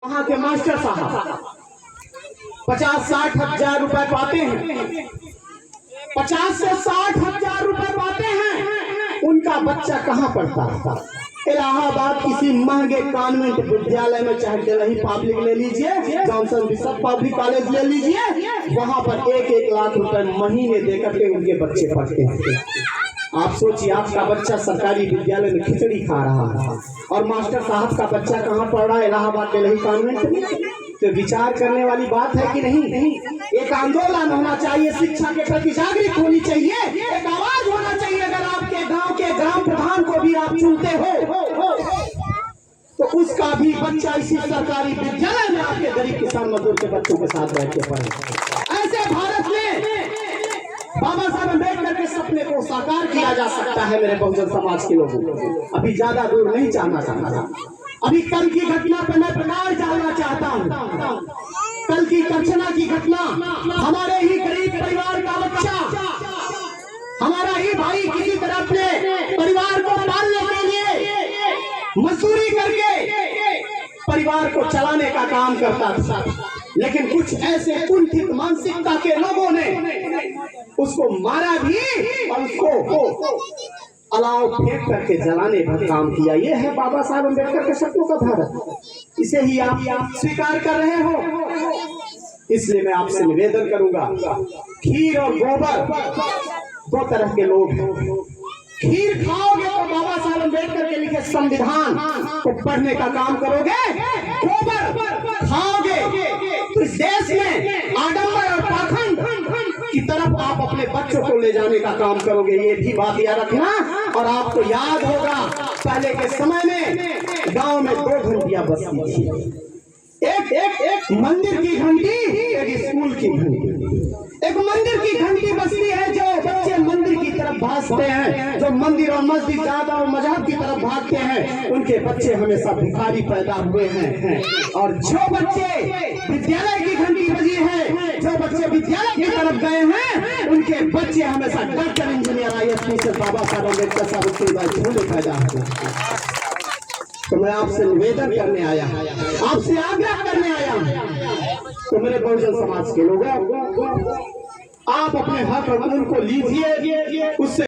वहाँ के मास्टर साहब 50-60 हजार रुपए पाते हैं, 50 से 60 हजार रुपए पाते हैं। उनका बच्चा कहाँ पढ़ता था? इलाहाबाद किसी महंगे कॉन्वेंट विद्यालय में, चाहे दिल्ली पब्लिक ले लीजिए, जॉनसन बिशप पब्लिक कॉलेज ले लीजिए, वहां पर 1-1 लाख रुपए महीने देकर के उनके बच्चे पढ़ते हैं। आप सोचिए, आपका बच्चा सरकारी विद्यालय में खिचड़ी खा रहा है और मास्टर साहब का बच्चा कहाँ पढ़ रहा है? इलाहाबाद दिल्ली कॉन्वेंट में। तो विचार करने वाली बात है कि नहीं? एक आंदोलन होना चाहिए, शिक्षा के प्रति जागृत होनी चाहिए, एक आवाज होना चाहिए। अगर आपके गांव के ग्राम प्रधान को भी आप चुनते हो तो उसका भी बच्चा इसी सरकारी विद्यालय में आपके गरीब किसान मजदूर के बच्चों के साथ बैठ के पढ़े। ऐसे भारत में बाबा साहब अम्बेडकर के सपने को साकार किया जा सकता है। मेरे बहुजन समाज के लोगों को अभी ज्यादा दूर नहीं जाना चाहता। अभी कल की घटना पर मैं प्रकाश डालना चाहता हूँ। कल की कर्चना की घटना, हमारे ही गरीब परिवार का बच्चा, हमारा ही भाई किसी तरह अपने परिवार को पालने के लिए मजदूरी करके परिवार को चलाने का काम करता था, लेकिन कुछ ऐसे कुंठित मानसिकता के लोगों ने उसको मारा भी और उसको अलाव फेंक करके जलाने का काम किया। ये है बाबा साहब अम्बेडकर के सपनों का भारत। इसे ही आप स्वीकार कर रहे हो। इसलिए मैं आपसे निवेदन करूंगा, खीर और गोबर दो तरह के लोग हैं। खीर खाओगे तो बाबा साहब अम्बेडकर के लिखे संविधान को पढ़ने का काम करोगे, गोबर खाओगे तो इस देश में आडंबर और पाखंड की तरफ आप अपने बच्चों को ले जाने का काम करोगे। ये भी बात याद रखना। और आपको याद होगा, पहले के समय में गांव में 2 घंटियां बजती थी, एक मंदिर की घंटी, एक स्कूल की घंटी। एक मंदिर की घंटी बजती है, जो बच्चे मंदिर की तरफ भागते हैं, जो मंदिर और मस्जिद ज्यादा और मजहब की तरफ भागते हैं, उनके बच्चे हमेशा भिखारी पैदा हुए हैं। और जो बच्चे विद्यालय की घंटी बजी है, जो बच्चे विद्यालय की तरफ गए हैं, उनके बच्चे हमेशा डॉक्टर, इंजीनियर, IAS से बाबा साहब अम्बेडकर साहब पैदा हुए। तो मैं आपसे निवेदन करने आया, आपसे आग्रह करने आया हूं। तो मेरे बहुजन समाज के लोगों, आप अपने हक और उनको लीजिए, उससे